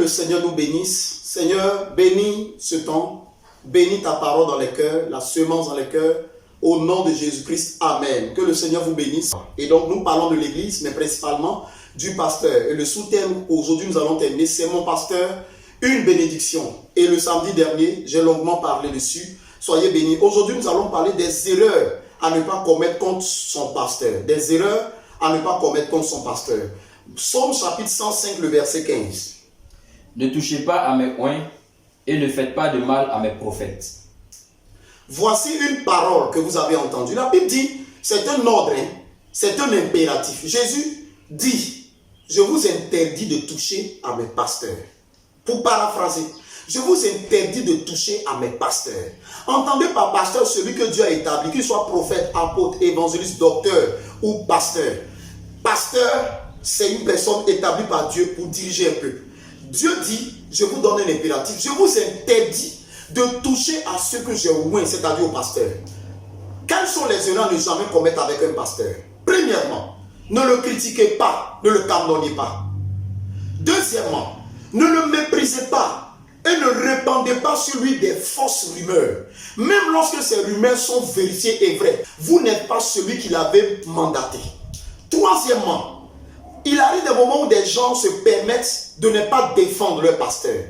le Seigneur nous bénisse. Seigneur, bénis ce temps, bénis ta parole dans les cœurs, la semence dans les cœurs, au nom de Jésus-Christ. Amen. Que le Seigneur vous bénisse. Et donc, nous parlons de l'église, mais principalement du pasteur. Et le sous-thème aujourd'hui, nous allons terminer, c'est mon pasteur, une bénédiction. Et le samedi dernier, j'ai longuement parlé dessus. Soyez bénis. Aujourd'hui, nous allons parler des erreurs à ne pas commettre contre son pasteur. Des erreurs à ne pas commettre contre son pasteur. Psaume chapitre 105, le verset 15. Ne touchez pas à mes oins et ne faites pas de mal à mes prophètes. Voici une parole que vous avez entendue. La Bible dit, c'est un ordre, c'est un impératif. Jésus dit, je vous interdis de toucher à mes pasteurs. Pour paraphraser, je vous interdis de toucher à mes pasteurs. Entendez par pasteur celui que Dieu a établi, qu'il soit prophète, apôtre, évangéliste, docteur ou pasteur. Pasteur, c'est une personne établie par Dieu pour diriger un peuple. Dieu dit, je vous donne un impératif, je vous interdis de toucher à ceux que j'ai oint, c'est-à-dire au pasteur. Quelles sont les erreurs à ne jamais commettre avec un pasteur? Premièrement, ne le critiquez pas, ne le calomniez pas. Deuxièmement, ne le méprisez pas et ne répandez pas sur lui des fausses rumeurs. Même lorsque ces rumeurs sont vérifiées et vraies, vous n'êtes pas celui qui l'avait mandaté. Troisièmement, il arrive des moments où des gens se permettent de ne pas défendre leur pasteur.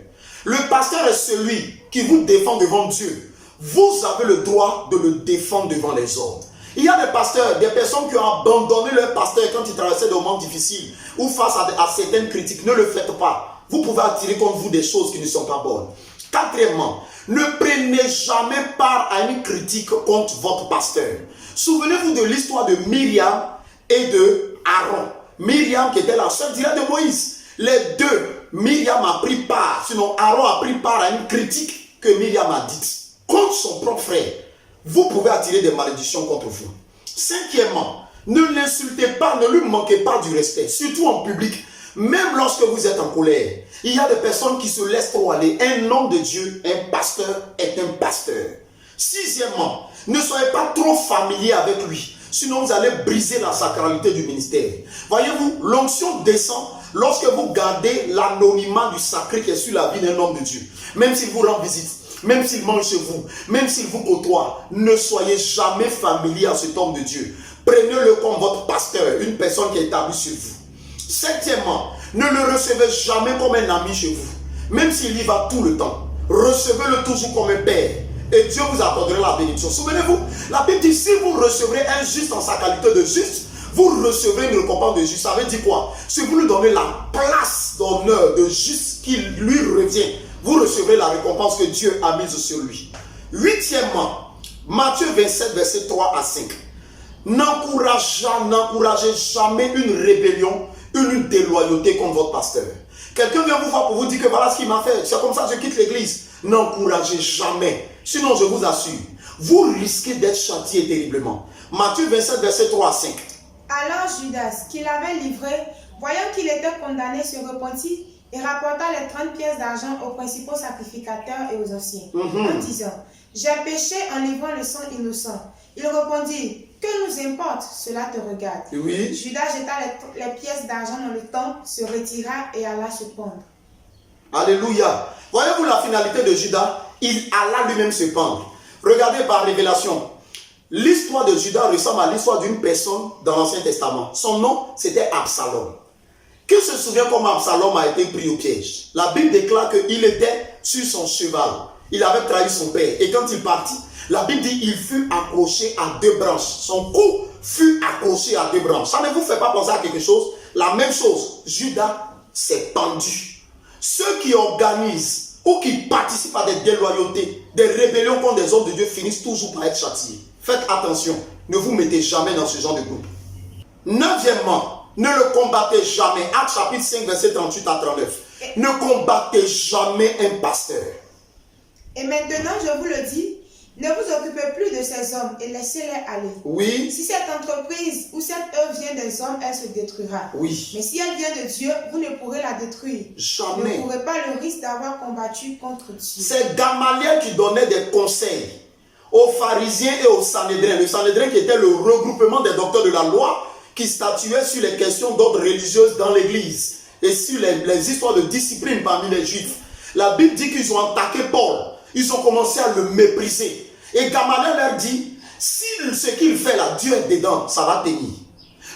Le pasteur est celui qui vous défend devant Dieu. Vous avez le droit de le défendre devant les autres. Il y a des pasteurs, des personnes qui ont abandonné leur pasteur quand ils traversaient des moments difficiles ou face à certaines critiques. Ne le faites pas. Vous pouvez attirer contre vous des choses qui ne sont pas bonnes. Quatrièmement, ne prenez jamais part à une critique contre votre pasteur. Souvenez-vous de l'histoire de Myriam et de Aaron. Myriam qui était la sœur directe de Moïse. Les deux, Myriam a pris part, sinon Aaron a pris part à une critique que Myriam a dite contre son propre frère. Vous pouvez attirer des malédictions contre vous. Cinquièmement, ne l'insultez pas, ne lui manquez pas du respect, surtout en public, même lorsque vous êtes en colère. Il y a des personnes qui se laissent trop aller. Un homme de Dieu, un pasteur est un pasteur. Sixièmement, ne soyez pas trop familier avec lui. Sinon, vous allez briser la sacralité du ministère. Voyez-vous, l'onction descend lorsque vous gardez l'anonymat du sacré qui est sur la vie d'un homme de Dieu. Même s'il vous rend visite, même s'il mange chez vous, même s'il vous côtoie, ne soyez jamais familier à cet homme de Dieu. Prenez-le comme votre pasteur, une personne qui est établie sur vous. Septièmement, ne le recevez jamais comme un ami chez vous. Même s'il y va tout le temps, recevez-le toujours comme un père. Et Dieu vous accordera la bénédiction. Souvenez-vous, la Bible dit, si vous recevrez un juste en sa qualité de juste, vous recevrez une récompense de juste. Ça veut dire quoi? Si vous lui donnez la place d'honneur de juste qui lui revient, vous recevrez la récompense que Dieu a mise sur lui. Huitièmement, Matthieu 27, verset 3 à 5. N'encouragez jamais une rébellion, une déloyauté contre votre pasteur. Quelqu'un vient vous voir pour vous dire que voilà ce qu'il m'a fait. C'est comme ça que je quitte l'église. N'encouragez jamais. Sinon, je vous assure, vous risquez d'être châtié terriblement. Matthieu 27, verset 3 à 5. Alors Judas, qui l'avait livré, voyant qu'il était condamné, se repentit et rapporta les 30 pièces d'argent aux principaux sacrificateurs et aux anciens, en disant, j'ai péché en livrant le sang innocent. Il répondit, que nous importe, cela te regarde. Oui. Judas jeta les pièces d'argent dans le temps, se retira et alla se pendre. Alléluia. Voyez-vous la finalité de Judas? Il alla lui-même se pendre. Regardez par révélation. L'histoire de Judas ressemble à l'histoire d'une personne dans l'Ancien Testament. Son nom, c'était Absalom. Qui se souvient comment Absalom a été pris au piège? La Bible déclare qu'il était sur son cheval. Il avait trahi son père. Et quand il partit, la Bible dit qu'il fut accroché à deux branches. Son cou fut accroché à deux branches. Ça ne vous fait pas penser à quelque chose? La même chose. Judas s'est pendu. Ceux qui organisent ou qui participent à des déloyautés, des rébellions contre des hommes de Dieu finissent toujours par être châtiés. Faites attention, ne vous mettez jamais dans ce genre de groupe. Neuvièmement, ne le combattez jamais. Actes chapitre 5, verset 38 à 39. Ne combattez jamais un pasteur. Et maintenant, je vous le dis, ne vous occupez plus de ces hommes et laissez-les aller. Oui. Si cette entreprise ou cette œuvre vient des hommes, elle se détruira. Oui. Mais si elle vient de Dieu, vous ne pourrez la détruire. Jamais. Vous ne courez pas le risque d'avoir combattu contre Dieu. C'est Gamaliel qui donnait des conseils aux pharisiens et aux Sanhédrin. Le Sanhédrin qui était le regroupement des docteurs de la loi qui statuaient sur les questions d'ordre religieuse dans l'église. et sur les histoires de discipline parmi les Juifs, la Bible dit qu'ils ont attaqué Paul. Ils ont commencé à le mépriser. Et Gamaliel leur dit, si ce qu'il fait là, Dieu est dedans, ça va tenir.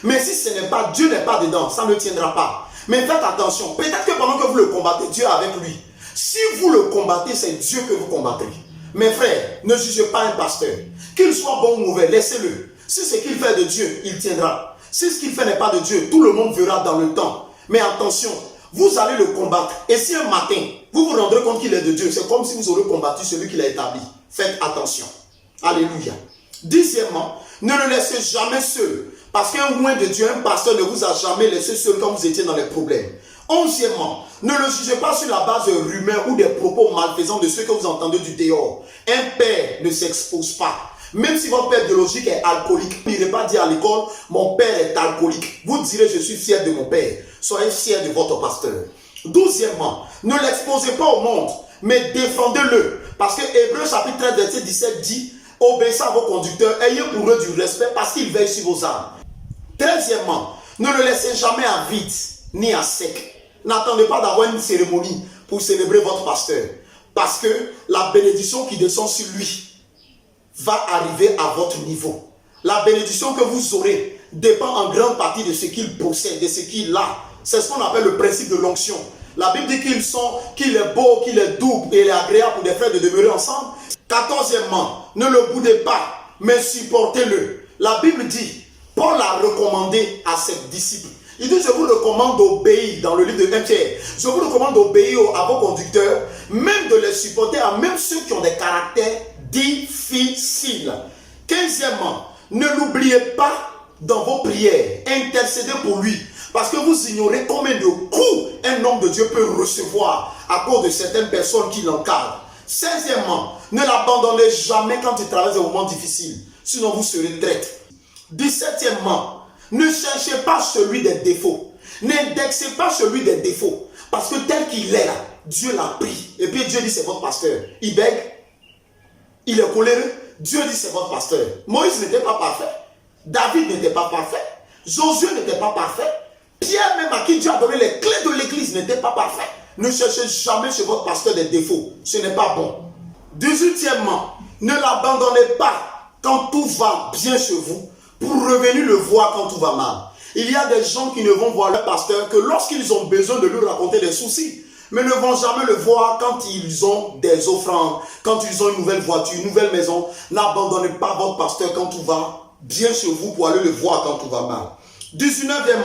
Mais si ce n'est pas, Dieu n'est pas dedans, ça ne tiendra pas. Mais faites attention, peut-être que pendant que vous le combattez, Dieu est avec lui. Si vous le combattez, c'est Dieu que vous combattrez. Mes frères, ne jugez pas un pasteur. Qu'il soit bon ou mauvais, laissez-le. Si ce qu'il fait de Dieu, il tiendra. Si ce qu'il fait n'est pas de Dieu, tout le monde verra dans le temps. Mais attention, vous allez le combattre. Et si un matin, vous vous rendrez compte qu'il est de Dieu, c'est comme si vous aurez combattu celui qui l'a établi. Faites attention. Alléluia. Dixièmement, ne le laissez jamais seul. Parce qu'un loin de Dieu, un pasteur ne vous a jamais laissé seul quand vous étiez dans les problèmes. Onzièmement, ne le jugez pas sur la base de rumeurs ou des propos malfaisants de ceux que vous entendez du dehors. Un père ne s'expose pas. Même si votre père biologique est alcoolique, vous n'irez pas dire à l'école, mon père est alcoolique. Vous direz, je suis fier de mon père. Soyez fier de votre pasteur. Douzièmement, ne l'exposez pas au monde, mais défendez-le. Parce que Hébreux chapitre 13, verset 17 dit, obéissez à vos conducteurs, ayez pour eux du respect parce qu'ils veillent sur vos âmes. Treizièmement, ne le laissez jamais à vide, ni à sec. N'attendez pas d'avoir une cérémonie pour célébrer votre pasteur. Parce que la bénédiction qui descend sur lui va arriver à votre niveau. La bénédiction que vous aurez dépend en grande partie de ce qu'il possède, de ce qu'il a. C'est ce qu'on appelle le principe de l'onction. La Bible dit qu'il est beau, qu'il est doux et il est agréable pour des frères de demeurer ensemble. Quatorzièmement, ne le boudez pas, mais supportez-le. La Bible dit, Paul a recommandé à ses disciples. Il dit, je vous recommande d'obéir, dans le livre de 1 Pierre, je vous recommande d'obéir à vos conducteurs, même de les supporter à même ceux qui ont des caractères difficiles. Quinzièmement, ne l'oubliez pas dans vos prières, intercédez pour lui, parce que vous ignorez combien de coups un homme de Dieu peut recevoir à cause de certaines personnes qui l'encadrent. Seizièmement, ne l'abandonnez jamais quand il traverse des moments difficiles, sinon vous serez traître. 17e, ne cherchez pas celui des défauts. N'indexez pas celui des défauts. Parce que tel qu'il est là, Dieu l'a pris. Et puis Dieu dit c'est votre pasteur. Il bègue, il est coléreux. Dieu dit c'est votre pasteur. Moïse n'était pas parfait. David n'était pas parfait. Josué n'était pas parfait. Pierre même à qui Dieu a donné les clés de l'église n'était pas parfait. Ne cherchez jamais chez votre pasteur des défauts. Ce n'est pas bon. 18e, ne l'abandonnez pas quand tout va bien chez vous pour revenir le voir quand tout va mal. Il y a des gens qui ne vont voir leur pasteur que lorsqu'ils ont besoin de lui raconter des soucis, mais ne vont jamais le voir quand ils ont des offrandes, quand ils ont une nouvelle voiture, une nouvelle maison. N'abandonnez pas votre pasteur quand tout va bien chez vous pour aller le voir quand tout va mal. 19e,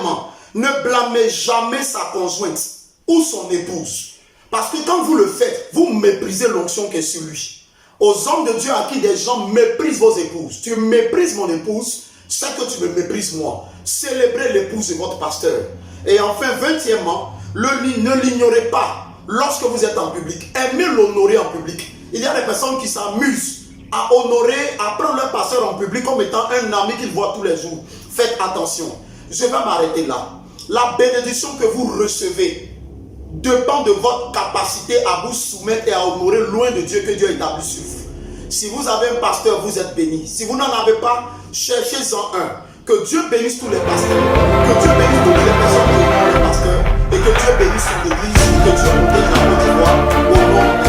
ne blâmez jamais sa conjointe ou son épouse. Parce que quand vous le faites, vous méprisez l'onction qui est sur lui. Aux hommes de Dieu à qui des gens méprisent vos épouses. Tu méprises mon épouse, c'est que tu me méprises moi. Célébrez l'épouse de votre pasteur. Et enfin, 20e, ne l'ignorez pas lorsque vous êtes en public. Aimez l'honorer en public. Il y a des personnes qui s'amusent à honorer, à prendre leur pasteur en public comme étant un ami qu'ils voient tous les jours. Faites attention. Je vais m'arrêter là. La bénédiction que vous recevez dépend de votre capacité à vous soumettre et à honorer loin de Dieu que Dieu a établi sur vous. Si vous avez un pasteur, vous êtes béni. Si vous n'en avez pas, cherchez-en un. Que Dieu bénisse tous les pasteurs. Que Dieu bénisse toutes les personnes qui honorent les pasteurs. Et que Dieu bénisse son église. Que Dieu nous donne la gloire au nom